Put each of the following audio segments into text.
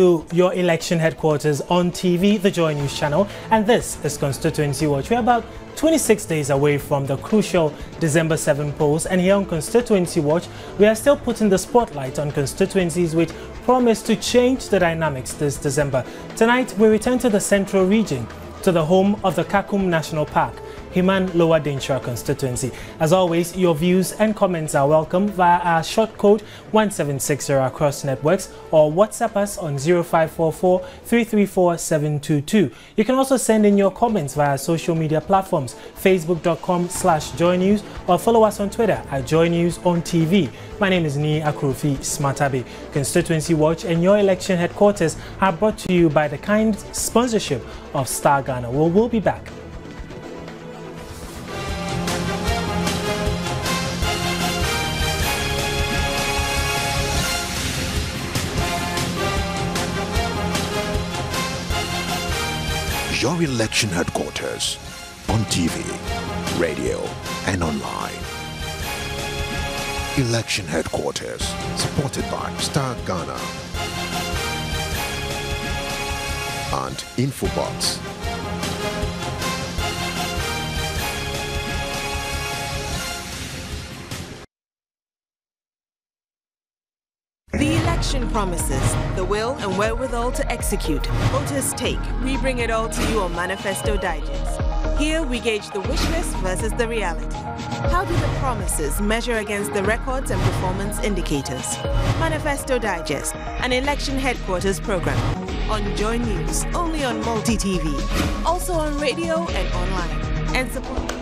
To your election headquarters on TV, the Joy News channel, and this is Constituency Watch. We're about 26 days away from the crucial December 7 polls, and here on Constituency Watch, we are still putting the spotlight on constituencies which promise to change the dynamics this December. Tonight, we return to the central region, to the home of the Kakum National Park, Himan Lower Denchira constituency. As always, your views and comments are welcome via our short code 1760 across networks or WhatsApp us on 0544 334 722. You can also send in your comments via social media platforms, facebook.com/joynews, or follow us on Twitter at Joy News on TV. My name is Ni Akrofi Smartabe. Constituency Watch and your election headquarters are brought to you by the kind sponsorship of Star Ghana. We'll be back. Your election headquarters on TV, radio, and online. Election headquarters supported by Star Ghana and Infobox. The election promises, the will and wherewithal to execute. Voters take. We bring it all to you on Manifesto Digest. Here we gauge the wish list versus the reality. How do the promises measure against the records and performance indicators? Manifesto Digest, an election headquarters program. On Joy News, only on multi-TV. Also on radio and online. And support.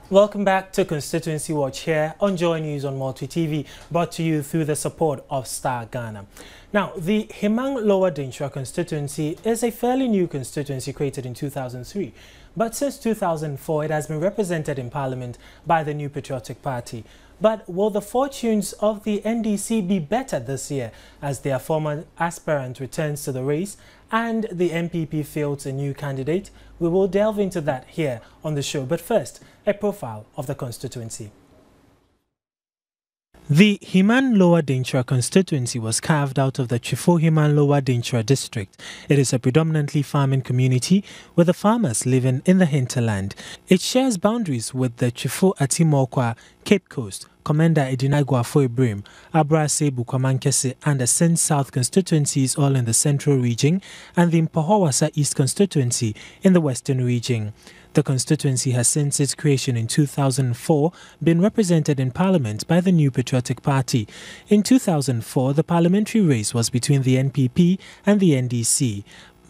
Welcome back to Constituency Watch here on Joy News on Multi TV, brought to you through the support of Star Ghana. Now, the Himan Lower Denchira constituency is a fairly new constituency created in 2003, but since 2004 it has been represented in Parliament by the New Patriotic Party. But will the fortunes of the NDC be better this year as their former aspirant returns to the race and the MPP fields a new candidate? We will delve into that here on the show. But first, a profile of the constituency. The Himan Lower Denchira constituency was carved out of the Chifo Himan Lower Denchira district. It is a predominantly farming community with the farmers living in the hinterland. It shares boundaries with the Chifo Atimokwa, Cape Coast, Commander Edinagwa Foibrim, Abrase Bukwamankese, and the Sen South constituencies all in the central region, and the Mpahawasa East constituency in the western region. The constituency has since its creation in 2004 been represented in Parliament by the New Patriotic Party. In 2004, the parliamentary race was between the NPP and the NDC.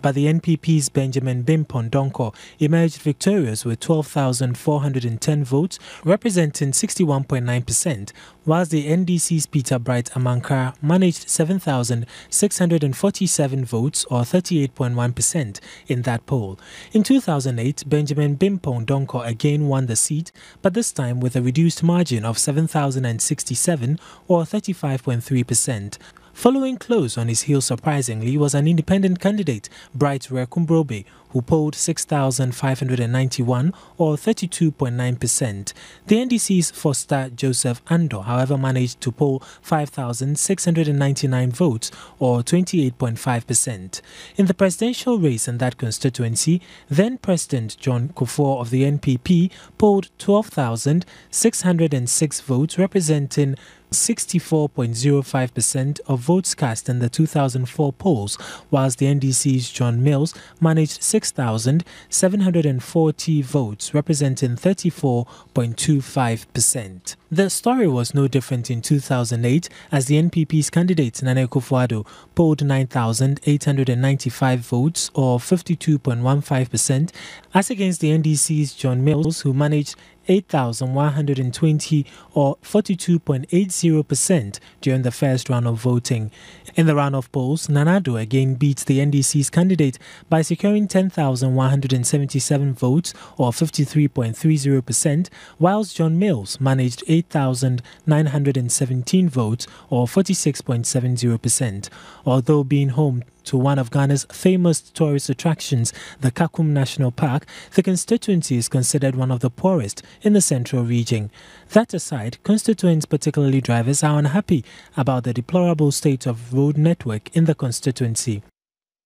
But the NPP's Benjamin Bimpon Donko emerged victorious with 12,410 votes, representing 61.9%, whilst the NDC's Peter Bright Amankara managed 7,647 votes, or 38.1%, in that poll. In 2008, Benjamin Bimpon Donko again won the seat, but this time with a reduced margin of 7,067, or 35.3%. Following close on his heels surprisingly was an independent candidate, Bright Rekumbrobe, who polled 6,591 or 32.9%. The NDC's Foster Joseph Ando, however, managed to poll 5,699 votes or 28.5%. In the presidential race in that constituency, then President John Kufuor of the NPP polled 12,606 votes, representing 64.05% of votes cast in the 2004 polls, whilst the NDC's John Mills managed 6,740 votes, representing 34.25%. The story was no different in 2008, as the NPP's candidate Nana Akufo-Addo polled 9,895 votes, or 52.15%, as against the NDC's John Mills, who managed 8,120 or 42.80% during the first round of voting. In the round of polls, Nanado again beats the NDC's candidate by securing 10,177 votes or 53.30%, whilst John Mills managed 8,917 votes or 46.70%. Although being home to one of Ghana's famous tourist attractions, the Kakum National Park, the constituency is considered one of the poorest in the central region. That aside, constituents, particularly drivers, are unhappy about the deplorable state of road network in the constituency.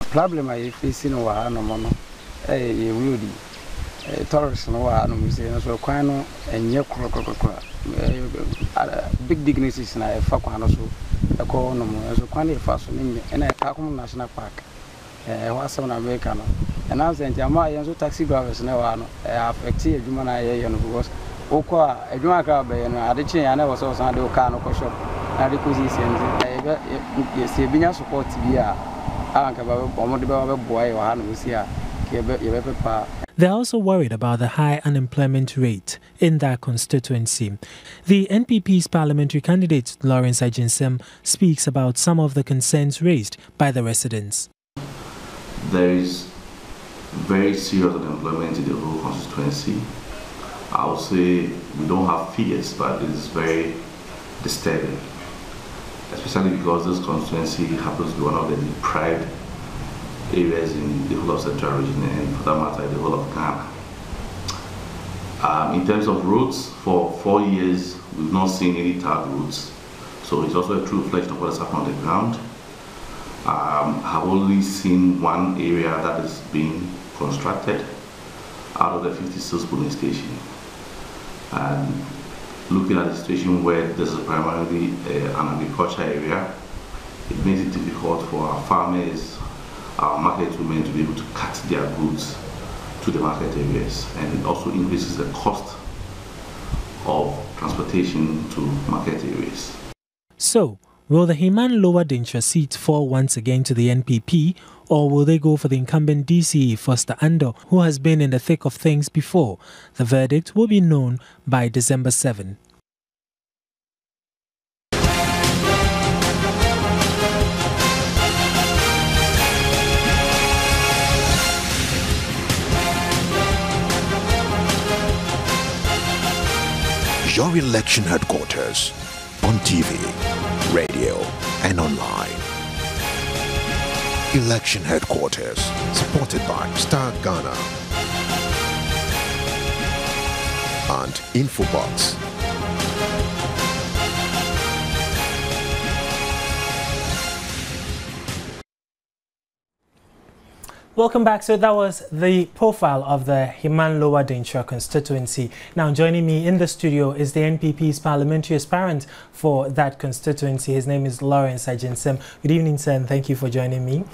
Problem I face in no mono, really tourists no one, so quano and your big dignities na Fakano so a corner so quantity fast and a Kakum National Park. Was some American and I was in Jamaica and taxi drivers no one affected human because Oka, a Jamaica bay and I did change. I never saw some Kano shop. I see being support to be a boy or Hanusia. They're also worried about the high unemployment rate in that constituency. The NPP's parliamentary candidate, Lawrence Ajinsem, speaks about some of the concerns raised by the residents. There is very serious unemployment in the whole constituency. I would say we don't have figures, but it is very disturbing, especially because this constituency happens to be one of the deprived areas in the whole of Central region and, for that matter, the whole of Ghana. In terms of roads, for 4 years we've not seen any tarred roads, so it's also a true reflection of what has happened on the ground. I've only seen one area that is being constructed out of the 56 polling station, and looking at the situation where this is primarily an agriculture area, it makes it difficult for our farmers, our market women to be able to cut their goods to the market areas, and it also increases the cost of transportation to market areas. So, will the Himan Lower Dintra seat fall once again to the NPP, or will they go for the incumbent DCE Foster Ando, who has been in the thick of things before? The verdict will be known by December 7. Your election headquarters on TV, radio, and online. Election headquarters supported by Star Ghana and Infobox. Welcome back. So that was the profile of the Himan Lower Dintra constituency. Now joining me in the studio is the NPP's parliamentary aspirant for that constituency. His name is Lawrence Ajinsem. Good evening, sir, and thank you for joining me.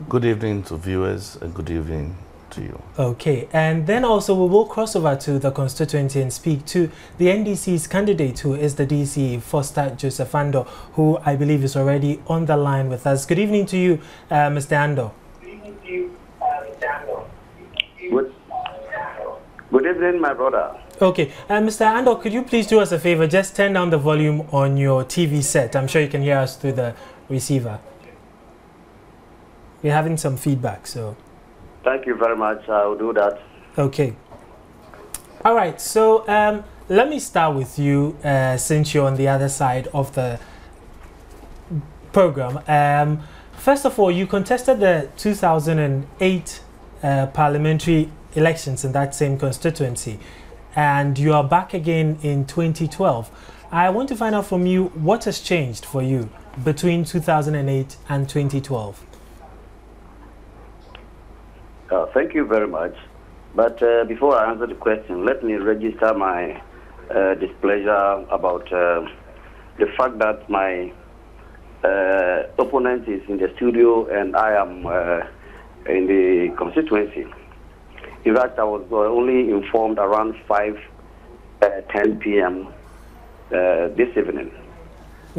Good evening to viewers and good evening to you. Okay, and then also we will cross over to the constituency and speak to the NDC's candidate, who is the DCE, Foster Joseph Ando, who I believe is already on the line with us. Good evening to you, Mr. Ando. Good evening, my brother. Okay, Mr. Ando, could you please do us a favor? Just turn down the volume on your TV set. I'm sure you can hear us through the receiver. We're having some feedback, so. Thank you very much. I'll do that. Okay. All right, so let me start with you, since you're on the other side of the program. First of all, you contested the 2008 parliamentary elections in that same constituency, and you are back again in 2012. I want to find out from you what has changed for you between 2008 and 2012. Thank you very much. But before I answer the question, let me register my displeasure about the fact that my opponent is in the studio and I am in the constituency. In fact, I was only informed around 5:10 p.m. This evening.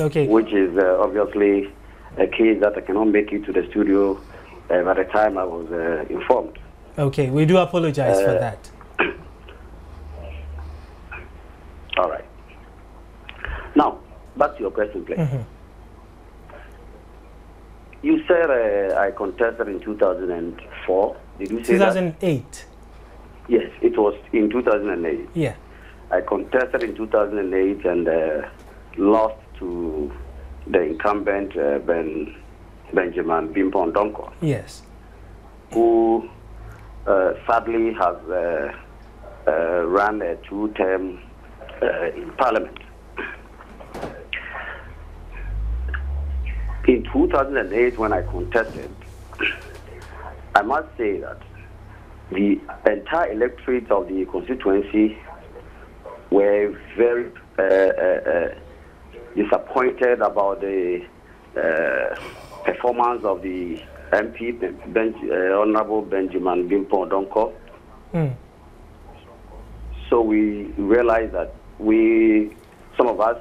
Okay. Which is obviously a case that I cannot make it to the studio by the time I was informed. Okay, we do apologize for that. back to your question, please. You said I contested in 2004. Did you say 2008. That? Yes, it was in 2008. Yeah. I contested in 2008 and lost to the incumbent Benjamin Bimpon Donko. Yes. Who sadly has run a 2-term in Parliament. In 2008, when I contested, I must say that the entire electorate of the constituency were very disappointed about the performance of the MP, Honorable Benjamin Bimpon Donko. So we realized that some of us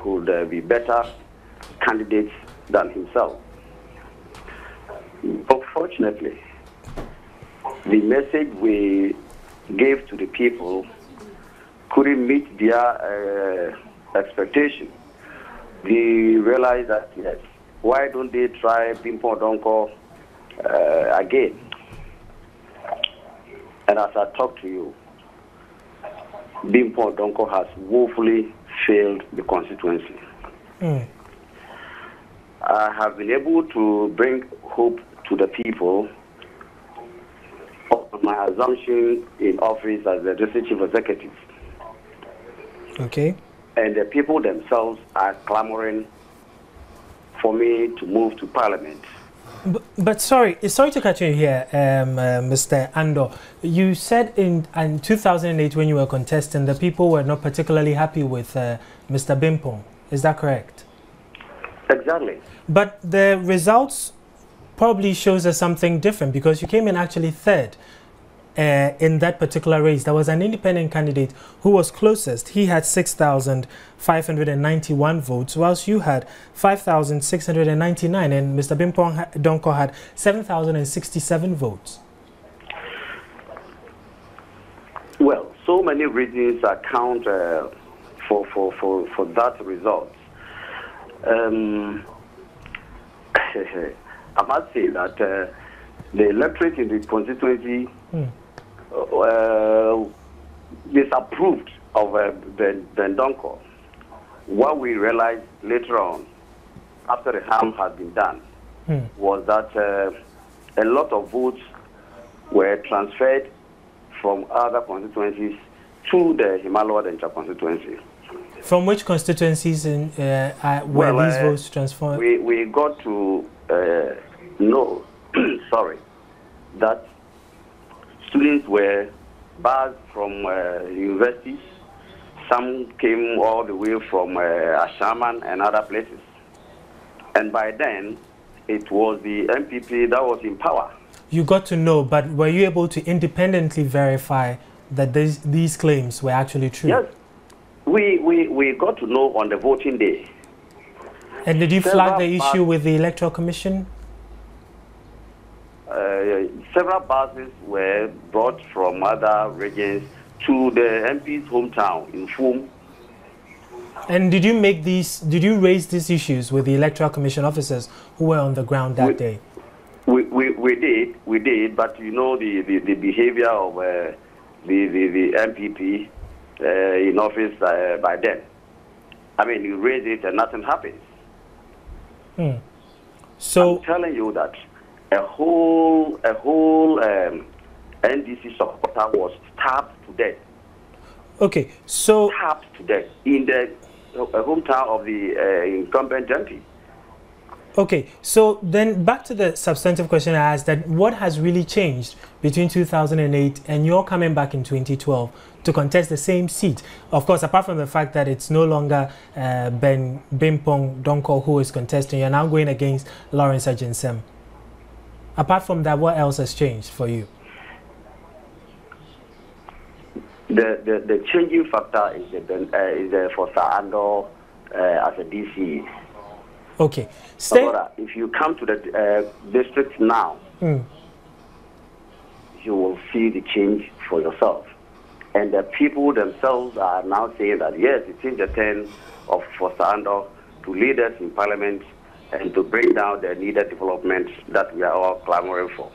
could be better candidates than himself. Unfortunately, the message we gave to the people couldn't meet their expectation. They realized that, yes, why don't they try Bimpon Donko again? And as I talk to you, Bimpon Donko has woefully failed the constituency. I have been able to bring hope to the people of my assumption in office as the district chief executive. Okay. And the people themselves are clamoring for me to move to Parliament. But sorry to cut you here, Mr. Andor. You said in 2008 when you were contesting, the people were not particularly happy with Mr. Bimpon. Is that correct? Exactly. But the results probably shows us something different, because you came in actually third in that particular race. There was an independent candidate who was closest. He had 6,591 votes, whilst you had 5,699, and Mr. Bimpon Donko had 7,067 votes. Well, so many reasons account for that result. I must say that the electorate in the constituency disapproved of Ben Donko. What we realized later on, after the harm had been done, was that a lot of votes were transferred from other constituencies to the Himalaya Dencha constituency. From which constituencies were these votes transferred? We got to know, that students were barred from universities. Some came all the way from Ashaman and other places. And by then, it was the MPP that was in power. You got to know, but were you able to independently verify that these claims were actually true? Yes. We got to know on the voting day. And did you flag the issue with the Electoral Commission? Several buses were brought from other regions to the MP's hometown in Fum. And did you raise these issues with the Electoral Commission officers who were on the ground that day? We did, but you know the behavior of the MPP in office by then. I mean, you raise it and nothing happens. So I'm telling you that a whole NDC supporter was stabbed to death. Okay, so stabbed to death in the hometown of the incumbent MP. Okay, so then back to the substantive question I asked, that what has really changed between 2008 and you're coming back in 2012 to contest the same seat? Of course, apart from the fact that it's no longer Bimpon Donko who is contesting, you're now going against Lawrence Ajinsem. Apart from that, what else has changed for you? The changing factor is for Sir Andor as a DC. Okay. If you come to the district now, you will see the change for yourself. And the people themselves are now saying that, yes, it is the turn of Foster Andor to lead us in Parliament and to bring down the needed development that we are all clamoring for.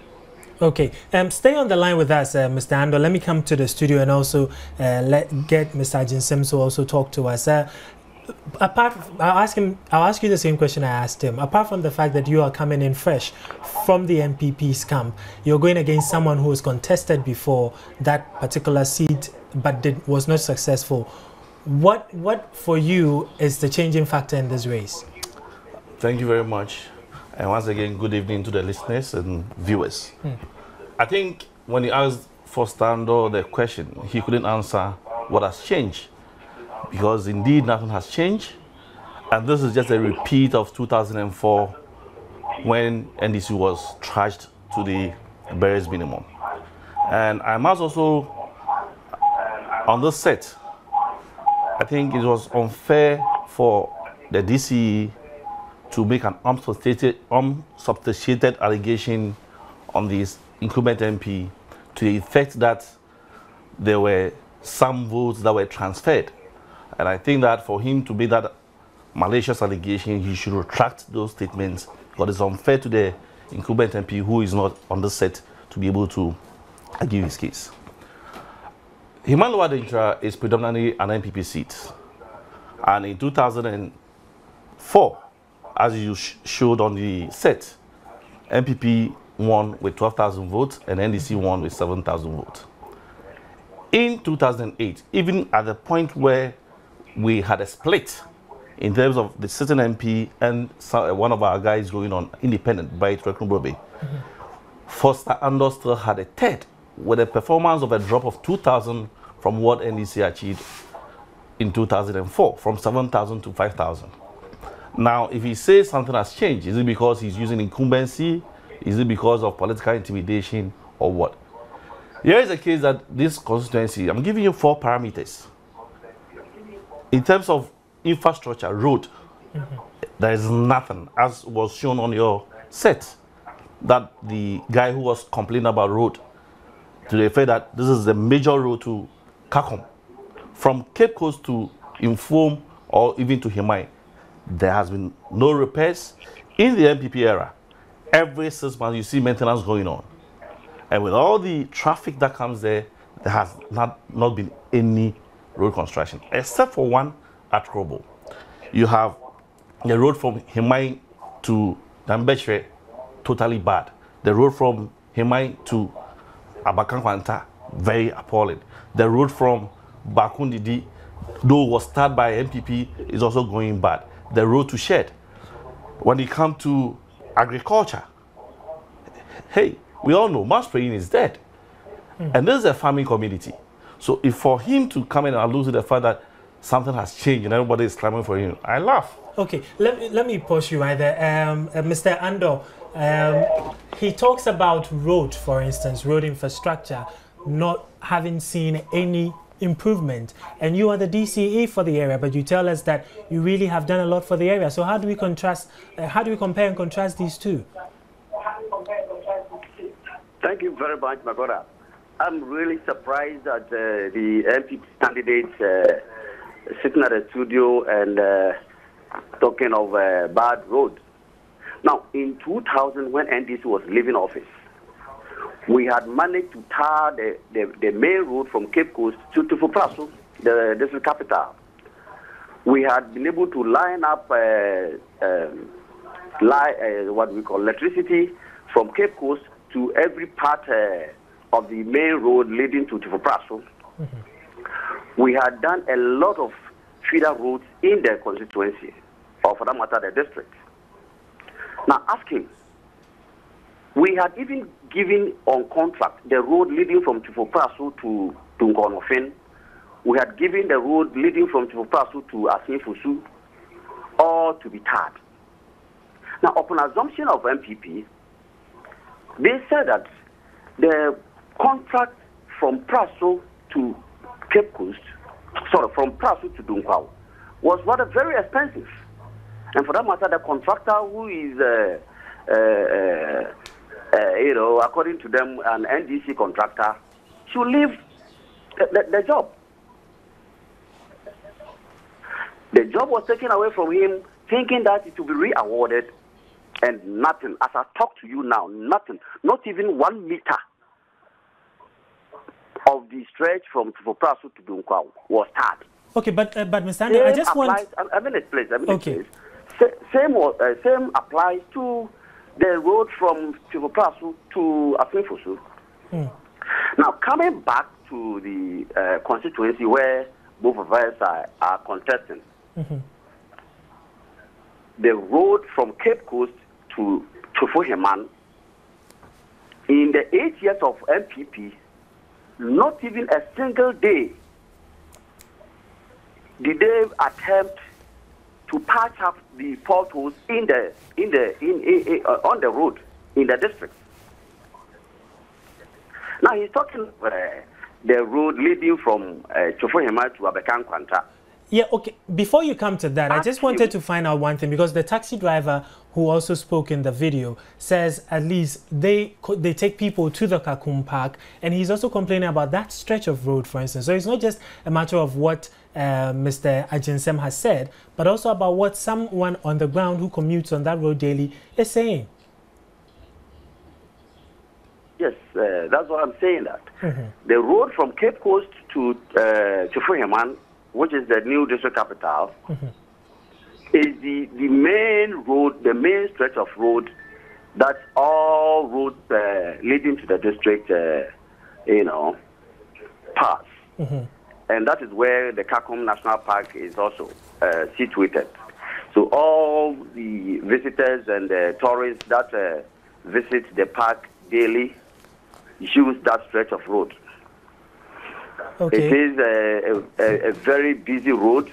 Okay, stay on the line with us, Mr. Andor. Let me come to the studio and also get Mr. Ajinsem to also talk to us. I'll ask you the same question I asked him. Apart from the fact that you are coming in fresh from the MPP's camp, you're going against someone who was contested before that particular seat but was not successful. What for you is the changing factor in this race? Thank you very much. And once again, good evening to the listeners and viewers. I think when he asked Foster Andor the question, he couldn't answer what has changed. Because indeed nothing has changed, and this is just a repeat of 2004 when NDC was trashed to the barest minimum. And I must also, on this set, I think it was unfair for the DCE to make an unsubstantiated allegation on this incumbent MP to the effect that there were some votes that were transferred. And I think that for him to make that malicious allegation, he should retract those statements, because it's unfair to the incumbent MP who is not on the set to be able to argue his case. Himani Wadintra is predominantly an MPP seat. And in 2004, as you showed on the set, MPP won with 12,000 votes and NDC won with 7,000 votes. In 2008, even at the point where we had a split in terms of the sitting MP and one of our guys going on independent by Treknubrobe, Foster Andor still had a third with a performance of a drop of 2,000 from what NDC achieved in 2004, from 7,000 to 5,000. Now, if he says something has changed, is it because he's using incumbency? Is it because of political intimidation or what? Here is a case that this constituency, I'm giving you 4 parameters. In terms of infrastructure, road, there is nothing, as was shown on your set, that the guy who was complaining about road, to the effect that this is the major road to Kakom, from Cape Coast to Inform or even to Himai, there has been no repairs. In the MPP era, every 6 months you see maintenance going on. And with all the traffic that comes there, there has not been any road construction, except for one at Krobo. You have the road from Himai to Dambechre, totally bad. The road from Himai to Abakankwanta, very appalling. The road from Bakundidi, though was started by MPP, is also going bad. The road to Shed. When it comes to agriculture, hey, we all know mass spraying is dead. And this is a farming community. So if for him to come in and allude to the fact that something has changed and everybody is clamoring for him, I laugh. Okay, let me pause you right there. Mr. Andor, he talks about road, for instance, road infrastructure, not having seen any improvement. And you are the DCE for the area, but you tell us that you really have done a lot for the area. So how do we contrast, how do we compare and contrast these two? Thank you very much, my brother. I'm really surprised that the MPP candidates sitting at the studio and talking of bad roads. Now, in 2000, when NDC was leaving office, we had managed to tar the main road from Cape Coast to Tufupraso, the district capital. We had been able to line up what we call electricity from Cape Coast to every part of the main road leading to Tufupraso. We had done a lot of feeder roads in the constituency, or for that matter, the district. Now, ask him. We had even given on contract the road leading from Tufupraso to Nkonofin. We had given the road leading from Tufupraso to Asinfusu, all to be tarred. Now, upon assumption of MPP, they said that the contract from Praso to Cape Coast, from Praso to Dunkwao, was rather very expensive. And for that matter, the contractor who is, according to them, an NDC contractor, should leave the job. The job was taken away from him, thinking that it would be re-awarded, and nothing. As I talk to you now, nothing. Not even 1 meter of the stretch from Tufopraso to Dunkwa was started. Okay, but Mr. Ando, I just want... A minute, please. Okay. Same applies to the road from Tufopraso to Afinfosu. Now, coming back to the constituency where both of us are contesting, the road from Cape Coast to Fuheman, in the 8 years of MPP, not even a single day did they attempt to patch up the potholes on the road in the district. Now he's talking the road leading from Fuheman to Abekan Kwanta. Yeah, okay. Before you come to that, I just wanted to find out one thing, because the taxi driver who also spoke in the video says at least they take people to the Kakum Park, and he's also complaining about that stretch of road, for instance. So it's not just a matter of what Mr. Ajinsem has said, but also about what someone on the ground who commutes on that road daily is saying. Yes, that's what I'm saying. That the road from Cape Coast to Fuheman, which is the new district capital, is the main road, the main stretch of road that all roads leading to the district, pass. And that is where the Kakum National Park is also situated. So all the visitors and the tourists that visit the park daily use that stretch of road. Okay. It is a very busy road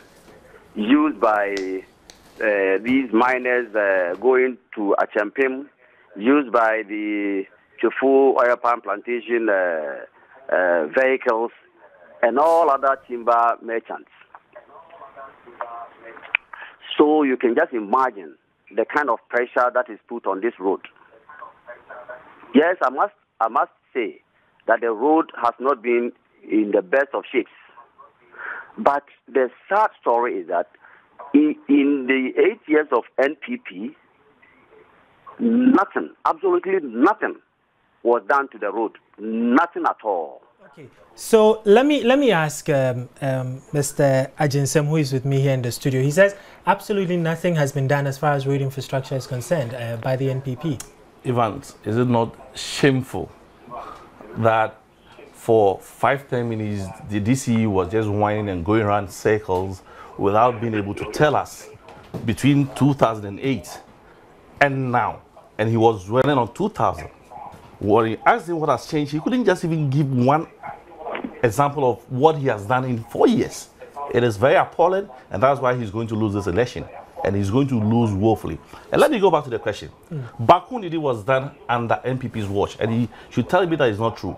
used by these miners going to Achampim, used by the Chufu oil palm plantation vehicles, and all other timber merchants. So you can just imagine the kind of pressure that is put on this road. Yes, I must say that the road has not been in the best of shapes. But the sad story is that in the 8 years of NPP, nothing, absolutely nothing was done to the road. Nothing at all. Okay. So let me ask Mr. Ajinsem, who is with me here in the studio. He says absolutely nothing has been done as far as road infrastructure is concerned by the NPP. Evans, is it not shameful that for 5-10 minutes the DCE was just whining and going around circles without being able to tell us between 2008 and now, and he was dwelling on 2000. When he asked him what has changed, he couldn't just even give one example of what he has done in 4 years. It is very appalling, and that's why he's going to lose this election, and he's going to lose woefully. And let me go back to the question. Bakun was done under NPP's watch, and he should tell me that it's not true.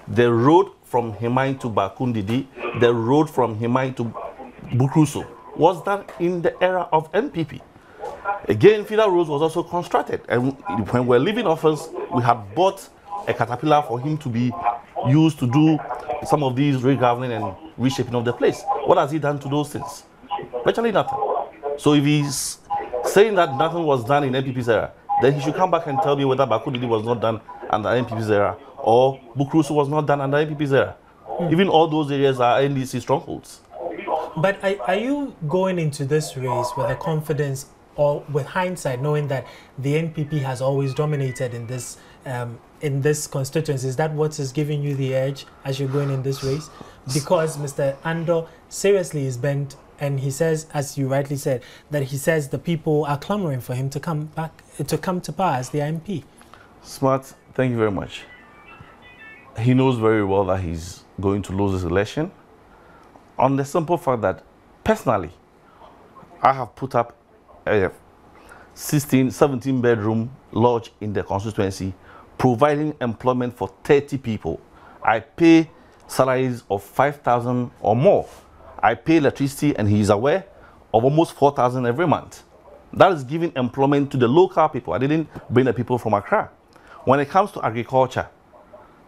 The road from Himai to Bakundidi, the road from Himai to Bukruso was done in the era of NPP. Again, feeder roads was also constructed, and when we were leaving office, we had bought a caterpillar for him to be used to do some of these regoverning and reshaping of the place. What has he done to those things? Virtually nothing. So if he's saying that nothing was done in NPP's era, then he should come back and tell me whether Bakundidi was not done under NPP's era or Bukruso was not done under NPP's era. Even all those areas are NDC strongholds. But are you going into this race with a confidence or with hindsight, knowing that the NPP has always dominated in this constituency? Is that what is giving you the edge as you're going in this race? Because Mr. Ando seriously is bent, and he says, as you rightly said, that he says the people are clamoring for him to come back, to come to power as the MP. Smart, thank you very much. He knows very well that he's going to lose this election, on the simple fact that personally, I have put up a 17 bedroom lodge in the constituency, providing employment for 30 people. I pay salaries of 5,000 or more. I pay electricity, and he is aware, of almost 4,000 every month. That is giving employment to the local people. I didn't bring the people from Accra. When it comes to agriculture,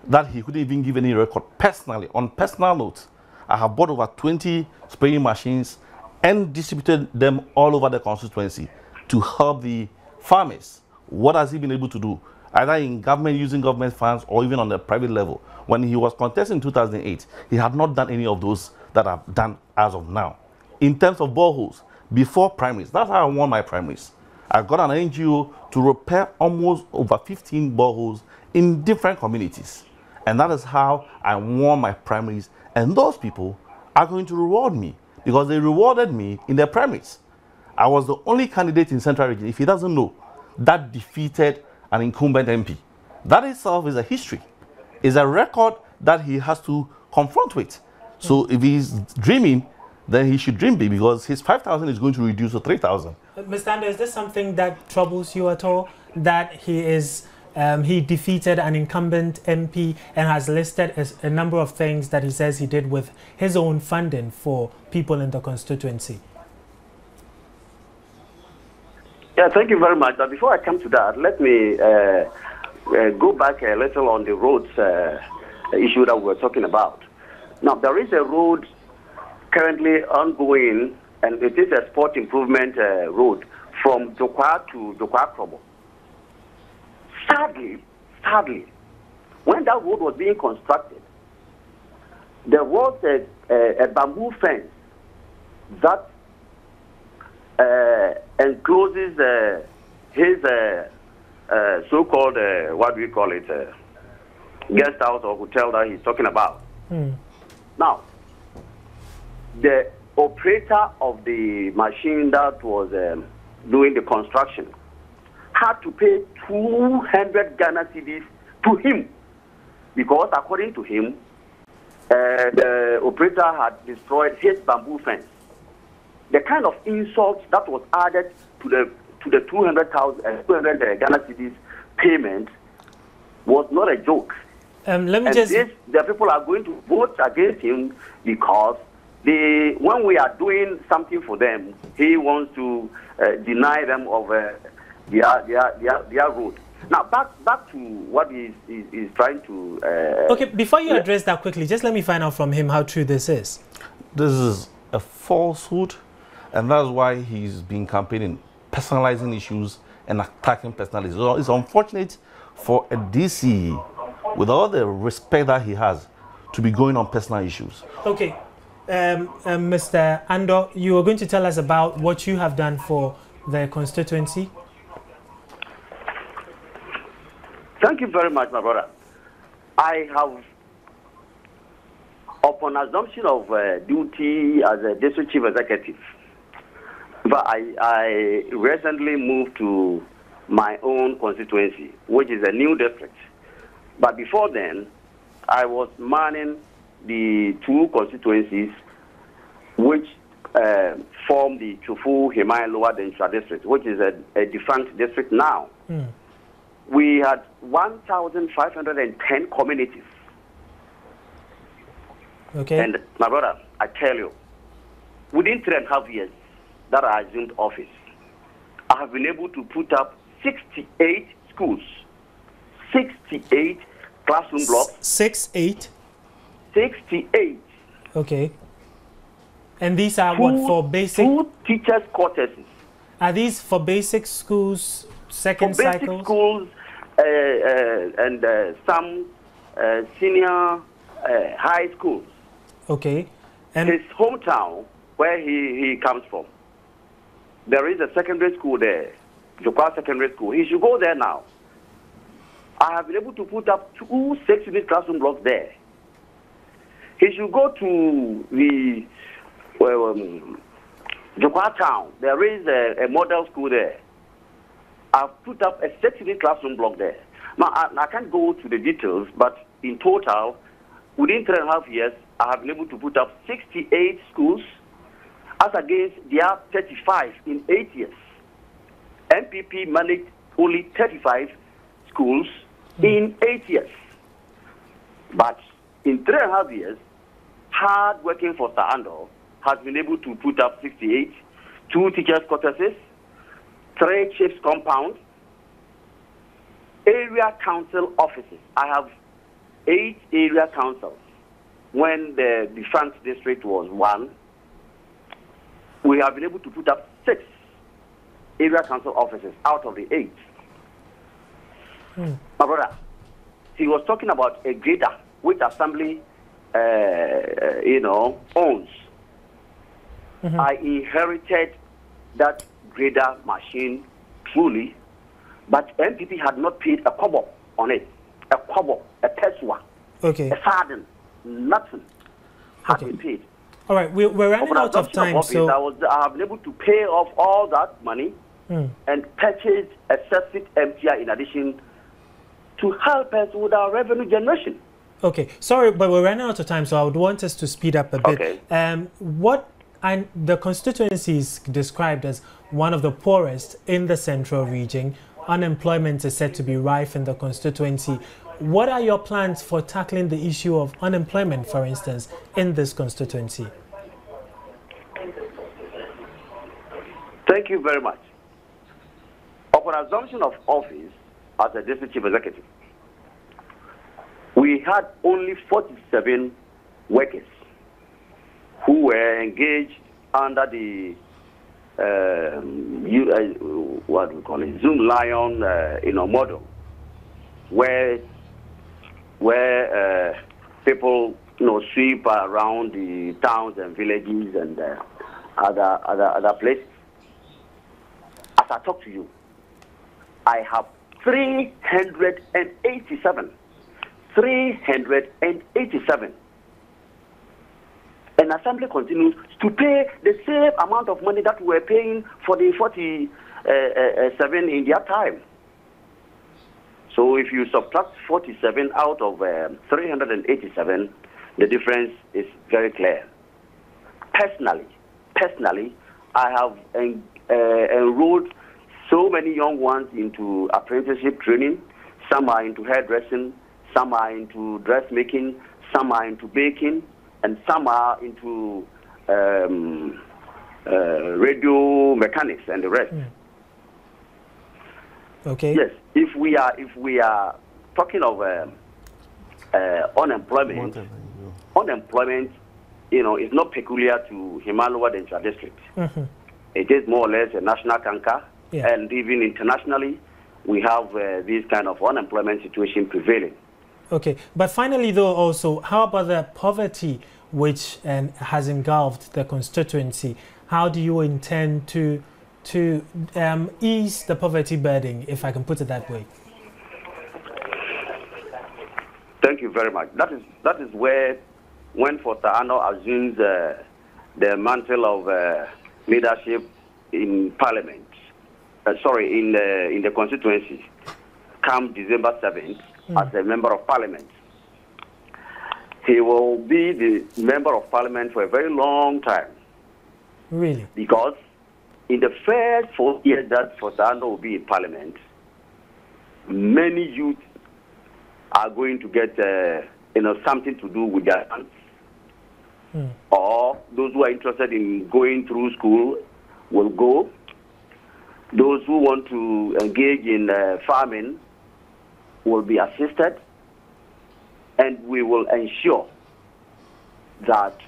that he couldn't even give any record personally. On personal notes, I have bought over 20 spraying machines and distributed them all over the constituency to help the farmers. What has he been able to do? Either in government, using government funds, or even on the private level. When he was contesting in 2008, he had not done any of those that I've done as of now. In terms of boreholes, before primaries, that's how I won my primaries. I got an NGO to repair almost over 15 boreholes in different communities. And that is how I won my primaries. And those people are going to reward me because they rewarded me in their primaries. I was the only candidate in Central Region, if he doesn't know, that defeated an incumbent MP. That itself is a history. It's a record that he has to confront with. So if he's dreaming, then he should dream big because his 5,000 is going to reduce to 3,000. Mr. Ando, is this something that troubles you at all? That he defeated an incumbent MP and has listed a number of things that he says he did with his own funding for people in the constituency? Yeah, thank you very much. But before I come to that, let me go back a little on the roads issue that we were talking about. Now, there is a road currently ongoing, and it is a sport improvement road from Dokwa to Dokwa Krobo. Sadly, when that road was being constructed, there was a bamboo fence that encloses his so-called, what do we call it, guest house or hotel that he's talking about. Now, the operator of the machine that was doing the construction had to pay 200 Ghana cedis to him because, according to him, the operator had destroyed his bamboo fence. The kind of insult that was added to the 200 Ghana cedis payment was not a joke. The people are going to vote against him because when we are doing something for them, he wants to deny them of their road. Now, back to what he's trying to... okay, before you address that quickly, just let me find out from him how true this is. This is a falsehood, and that's why he's been campaigning, personalizing issues and attacking personalities. So it's unfortunate for a DC, with all the respect that he has, to be going on personal issues. Okay. Mr. Ando, you are going to tell us about what you have done for the constituency. Thank you very much, my brother. I have, upon assumption of duty as a district chief executive, but I recently moved to my own constituency, which is a new district. But before then, I was manning the two constituencies which form the Chufu Himai Lower Densha district, which is a defunct district now. We had 1,510 communities. Okay. And my brother, I tell you, within 3.5 years that I assumed office, I have been able to put up 68 schools, 68 classroom blocks. 68? 68. Okay. And these are what, for basic? 2 teachers' quarters. Are these for basic schools, second cycles? Basic schools and some senior high schools. Okay. And his hometown, where he comes from, there is a secondary school there, Jokwa Secondary School. He should go there now. I have been able to put up 2 6-unit classroom blocks there. He should go to the Jokwa town. There is a model school there. I've put up a 6-unit classroom block there. Now, I can't go to the details, but in total, within 3.5 years, I have been able to put up 68 schools as against their 35 in 8 years. MPP managed only 35 schools in 8 years. But in 3.5 years, hard working for Sir Ando has been able to put up 68, 2 teachers' quarters, 3 chiefs' compounds, area council offices. I have 8 area councils. When the defunct district was 1, we have been able to put up 6 area council offices out of the 8. My brother, he was talking about a grader which assembly, owns. I inherited that grader machine truly, but MPP had not paid a kobo on it. A kobo, a Tesla, a sardine, nothing had been paid. All right, we're running out of time, so I have been able to pay off all that money and purchase a separate MTI in addition to help us with our revenue generation. Okay, sorry, but we're running out of time, so I would want us to speed up a bit. The constituency is described as one of the poorest in the central region. Unemployment is said to be rife in the constituency. What are your plans for tackling the issue of unemployment, for instance, in this constituency? Thank you very much. Upon assumption of office as a district chief executive, we had only 47 workers who were engaged under the what do we call it, Zoom Lion model, where people sweep around the towns and villages and other places. As I talk to you, I have 387. And Assembly continues to pay the same amount of money that we were paying for the 47 in their time. So if you subtract 47 out of 387, the difference is very clear. Personally, I have enrolled so many young ones into apprenticeship training. Some are into hairdressing, some are into dressmaking, some are into baking, and some are into radio mechanics and the rest. Okay. Yes, if we are talking of unemployment, is not peculiar to Himalaya Dental District. It is more or less a national canker, and even internationally, we have this kind of unemployment situation prevailing. Okay, but finally, though, also, how about the poverty which has engulfed the constituency? How do you intend to ease the poverty burden, if I can put it that way? Thank you very much. That is where, when Foster Arno assumes the mantle of leadership in Parliament, in the constituency, come December 7th, as a member of Parliament. He will be the member of Parliament for a very long time. Really? Because in the first 4 years that Foster Arno will be in Parliament, many youth are going to get something to do with their hands. Or those who are interested in going through school will go. Those who want to engage in farming will be assisted, and we will ensure that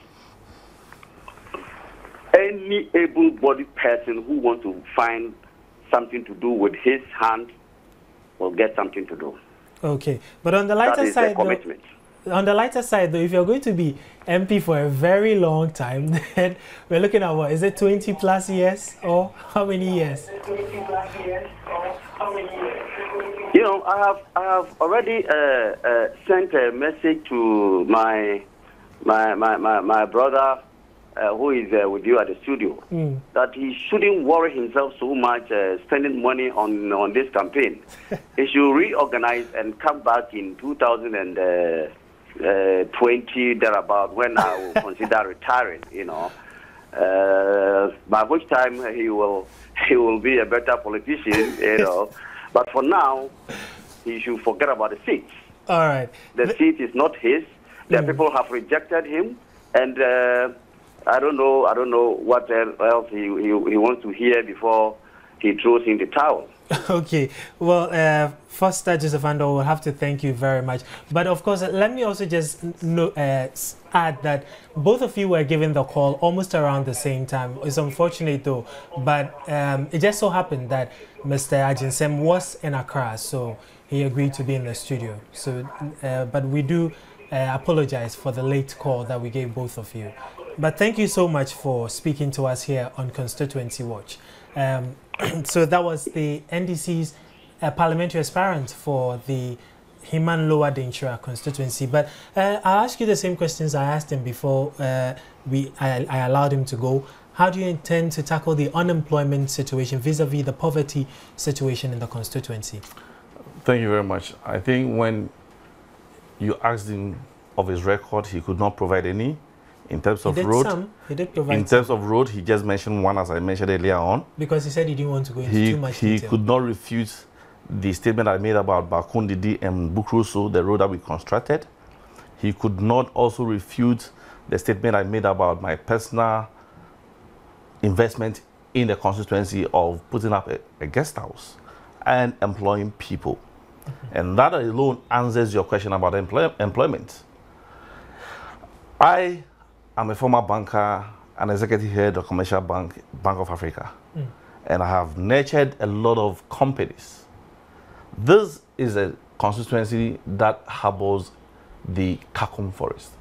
any able-bodied person who wants to find something to do with his hand will get something to do. Okay, but on the lighter side, though, if you're going to be MP for a very long time, then we're looking at what? Is it 20 plus years or how many years? I have already sent a message to my brother who is with you at the studio that he shouldn't worry himself so much spending money on this campaign. He should reorganize and come back in 2020 thereabout, when I will consider retiring. By which time he will be a better politician. But for now, he should forget about the seat. All right. The seat is not his. The people have rejected him, and I don't know what else he wants to hear before he throws in the towel. Okay, well, Foster Joseph Ando, will have to thank you very much. But of course, let me also just add that both of you were given the call almost around the same time. It's unfortunate though, but it just so happened that Mr. Ajinsem was in Accra, so he agreed to be in the studio. So, but we do apologize for the late call that we gave both of you. But thank you so much for speaking to us here on Constituency Watch. So that was the NDC's parliamentary aspirant for the Himan Lower Denchira constituency. But I'll ask you the same questions I asked him before I allowed him to go. How do you intend to tackle the unemployment situation vis-a-vis the poverty situation in the constituency? Thank you very much. I think when you asked him of his record, he could not provide any. In terms of road, he did provide in terms of road, he just mentioned one, as I mentioned earlier on. Because he said he didn't want to go into too much detail. He could not refute the statement I made about Bakundidi and Bukruso, the road that we constructed. He could not also refute the statement I made about my personal investment in the constituency of putting up a guest house and employing people. And that alone answers your question about employment. I'm a former banker, an executive head of Commercial Bank of Africa, and I have nurtured a lot of companies. This is a constituency that harbors the Kakum forest.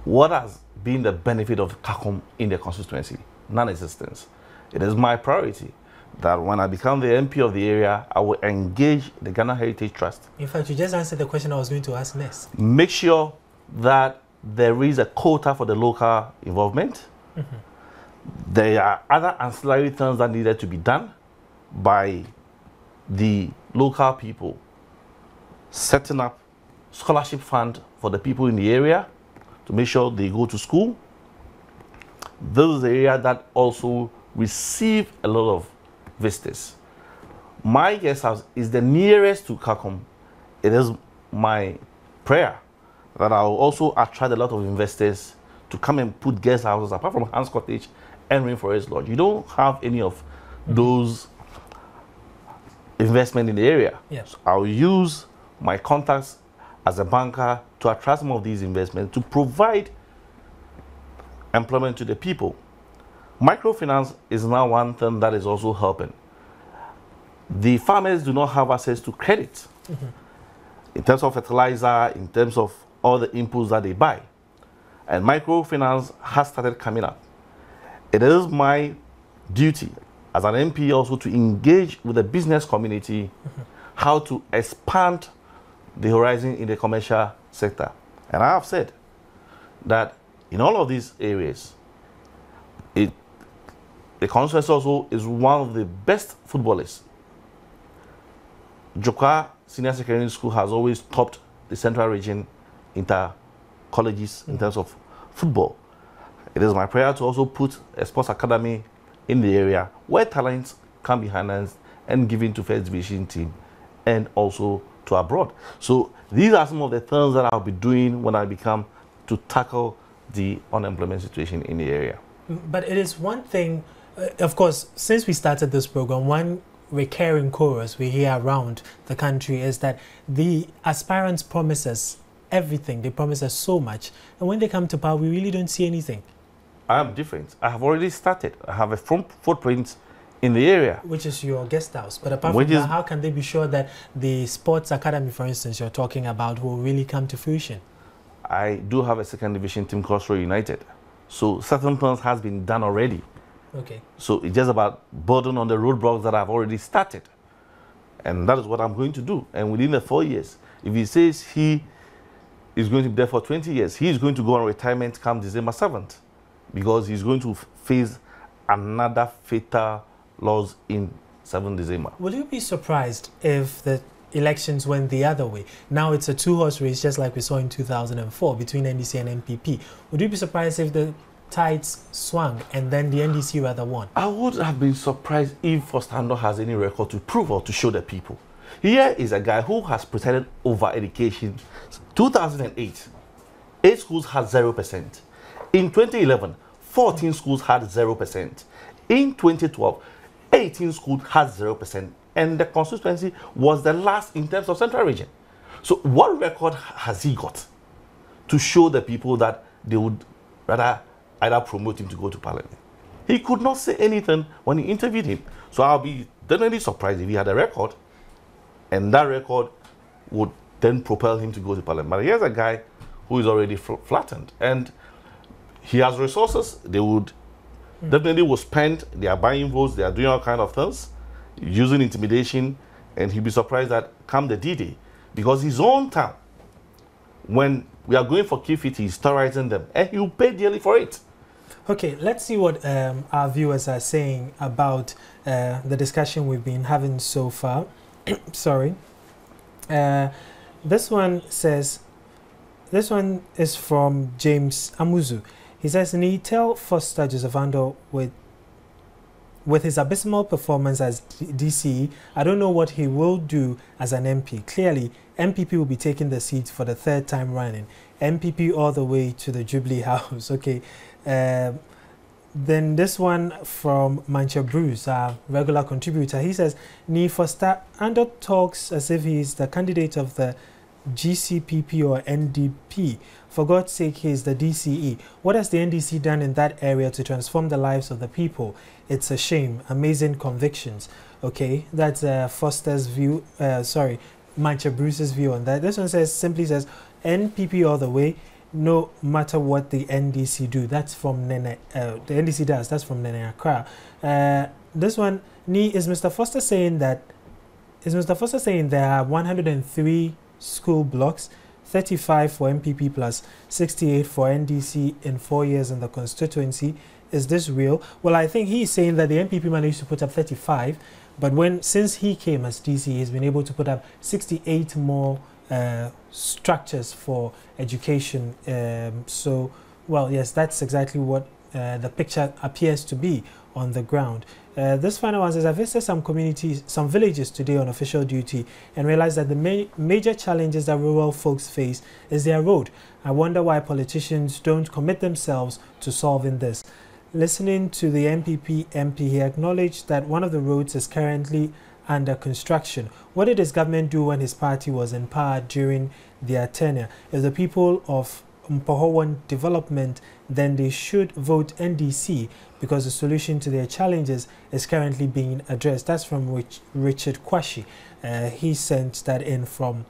What has been the benefit of Kakum in the constituency? Non-existence. It is my priority that when I become the MP of the area, I will engage the Ghana Heritage Trust. In fact, you just answered the question I was going to ask next. Make sure that there is a quota for the local involvement. There are other ancillary things that needed to be done by the local people. Setting up scholarship fund for the people in the area to make sure they go to school. This is the area that also receive a lot of visitors. My guest house is the nearest to Kakum. It is my prayer that I will also attract a lot of investors to come and put guest houses apart from Hans Cottage and Rainforest Lodge. You don't have any of those investment in the area. Yes. So I'll use my contacts as a banker to attract some of these investments to provide employment to the people. Microfinance is now one thing that is also helping. The farmers do not have access to credit in terms of fertilizer, in terms of all the inputs that they buy. And microfinance has started coming up. It is my duty as an MP also to engage with the business community how to expand the horizon in the commercial sector. And I have said that in all of these areas, the constituency also is one of the best footballers. Joka Senior Secondary School has always topped the Central Region inter-colleges in terms of football. It is my prayer to also put a sports academy in the area where talents can be harnessed and given to first division team and also to abroad. So these are some of the things that I'll be doing when I become to tackle the unemployment situation in the area. But it is one thing, of course, since we started this program, one recurring chorus we hear around the country is that the aspirants promise us everything. They promise us so much. And when they come to power, we really don't see anything. I am different. I have already started. I have a footprint in the area. Which is your guest house. But apart from that, how can they be sure that the sports academy, for instance, you're talking about will really come to fruition? I do have a second division team, Crossroad United. So certain plans has been done already. Okay. So it's just about building on the roadblocks that I've already started. And that is what I'm going to do. And within the 4 years, if he says he is going to be there for 20 years, he is going to go on retirement come December 7th. Because he's going to face another fatal loss in 7th December. Will you be surprised if the elections went the other way? Now it's a two-horse race, just like we saw in 2004 between NDC and NPP. Would you be surprised if the tides swung and then the NDC rather won? I would have been surprised if Fostando has any record to prove or to show the people. Here is a guy who has presided over education. 2008, 8 schools had 0%. In 2011, 14 schools had 0%. In 2012, 18 schools had 0%, and the constituency was the last in terms of central region. So what record has he got to show the people that they would rather either promote him to go to parliament? He could not say anything when he interviewed him. So I'll be definitely surprised if he had a record, and that record would then propel him to go to parliament. But here's a guy who is already flattened, and he has resources. They would definitely will spend. They are buying votes. They are doing all kind of things, using intimidation, and he'll be surprised that come the D-Day, because his own town, when we are going for Kifit, he's terrorizing them, and he'll pay dearly for it. Okay, let's see what our viewers are saying about the discussion we've been having so far. Sorry. This one says, this one is from James Amuzu. He says, "Need tell Foster Joseph Ando with his abysmal performance as DCE, I don't know what he will do as an MP. Clearly, MPP will be taking the seat for the 3rd time running. MPP all the way to the Jubilee House." Okay. Then this one from Mancha Bruce, a regular contributor. He says, "Ni Foster Ando talks as if he is the candidate of the GCPP or NDP. For God's sake, he is the DCE. What has the NDC done in that area to transform the lives of the people? It's a shame. Amazing convictions." Okay, that's Foster's view. Sorry, Mancha Bruce's view on that. This one says, simply says, "NPP all the way, no matter what the NDC do." That's from Nene. The NDC does. That's from Nene Accra. This one, is Mr. Foster saying that? Is Mr. Foster saying there are 103 school blocks, 35 for MPP plus 68 for NDC in 4 years in the constituency? Is this real? Well, I think he's saying that the MPP managed to put up 35, but since he came as DC, he's been able to put up 68 more structures for education. So, well, yes, that's exactly what the picture appears to be on the ground. This final one says, "I visited some villages today on official duty and realized that the major challenges that rural folks face is their road. I wonder why politicians don't commit themselves to solving this." Listening to the MPP MP, he acknowledged that one of the roads is currently under construction. What did his government do when his party was in power during their tenure? If the people of Mpoho want development, then they should vote NDC because the solution to their challenges is currently being addressed. That's from Richard Kwashi. He sent that in from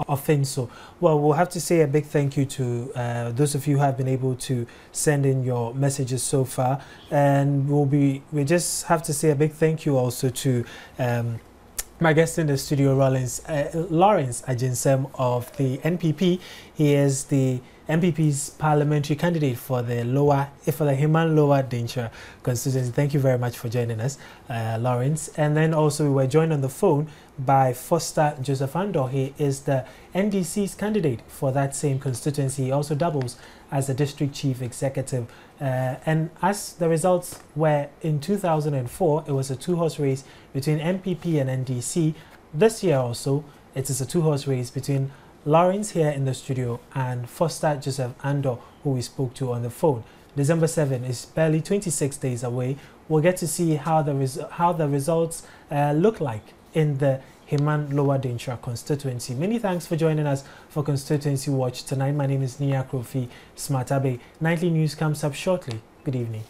Offenso. Well, we'll have to say a big thank you to those of you who have been able to send in your messages so far, and we just have to say a big thank you also to my guest in the studio, Lawrence Ajinsem of the NPP. He is the MPP's parliamentary candidate for the Himan Lower Denkyira constituency. Thank you very much for joining us, Lawrence. And then also we were joined on the phone by Foster Joseph Ando. He is the NDC's candidate for that same constituency. He also doubles as the district chief executive. And as the results were in 2004, it was a 2-horse race between MPP and NDC. This year also, it is a 2-horse race between Lawrence here in the studio and Foster Joseph Ando, who we spoke to on the phone. December 7 is barely 26 days away. We'll get to see how the results look like in the Himan Lower Denkyira constituency. Many thanks for joining us for Constituency Watch tonight. My name is Nia Krofi Smartabe. Nightly news comes up shortly. Good evening.